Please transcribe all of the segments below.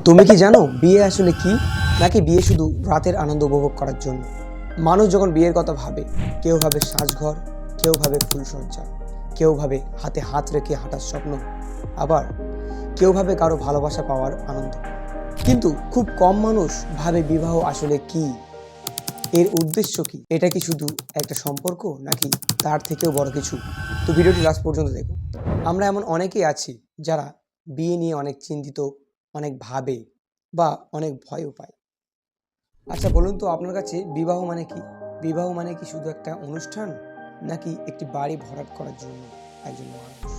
তুমি কি জানো বিয়ে আসলে কি? নাকি বিয়ে শুধু রাতের আনন্দ উপভোগ করার জন্য? মানুষ যখন বিয়ের কথা ভাবে, কেউ ভাবে সাজঘর, কেউ ভাবে ফুলসজ্জা, কেউ ভাবে হাতে হাত রেখে হাঁটার স্বপ্ন, আবার কেউ ভাবে কারো ভালোবাসা পাওয়ার আনন্দ। কিন্তু খুব কম মানুষ ভাবে বিবাহ আসলে কি, এর উদ্দেশ্য কি, এটা কি শুধু একটা সম্পর্ক নাকি তার থেকেও বড় কিছু? তো ভিডিওটি লাস্ট পর্যন্ত দেখুন। আমরা এমন অনেকেই আছি যারা বিয়ে নিয়ে অনেক চিন্তিত, অনেক ভাবে বা অনেক ভয়ও পায়। আচ্ছা বলুন তো, আপনার কাছে বিবাহ মানে কি? বিবাহ মানে কি শুধু একটা অনুষ্ঠান, নাকি একটি বাড়ি ভরাট করার জন্য একজন মানুষ,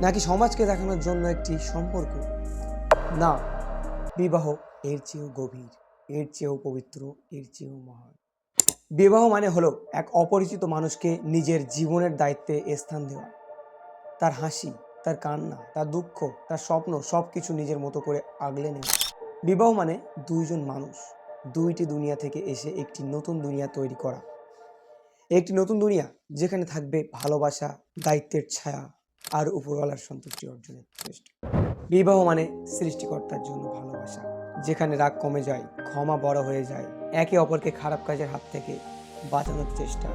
নাকি সমাজকে দেখানোর জন্য একটি সম্পর্ক? না, বিবাহ এর চেয়েও গভীর, এর চেয়েও পবিত্র, এর চেয়েও মহান। বিবাহ মানে হলো এক অপরিচিত মানুষকে নিজের জীবনের দায়িত্বে স্থান দেওয়া। তার হাসি, তার কান্না, তার দুঃখ, তার স্বপ্ন সবকিছু নিজের মতো করে আগলে নেওয়া। বিবাহ মানে দুইজন মানুষ দুইটি দুনিয়া থেকে এসে একটি নতুন দুনিয়া তৈরি করা। একটি নতুন দুনিয়া যেখানে থাকবে ভালোবাসা, দায়িত্বের ছায়া আর উপরওয়ালার সন্তুষ্টি অর্জনের চেষ্টা। বিবাহ মানে সৃষ্টিকর্তার জন্য ভালোবাসা, যেখানে রাগ কমে যায়, ক্ষমা বড় হয়ে যায়, একে অপরকে খারাপ কাজের হাত থেকে বাঁচানোর চেষ্টা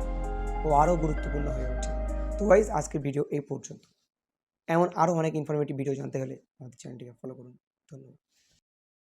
ও আরও গুরুত্বপূর্ণ হয়ে ওঠে। তো গাইস, আজকের ভিডিও এই পর্যন্ত। এমন আরও অনেক ইনফরমেটিভ ভিডিও জানতে হলে আমাদের চ্যানেলটিকে ফলো করুন। ধন্যবাদ।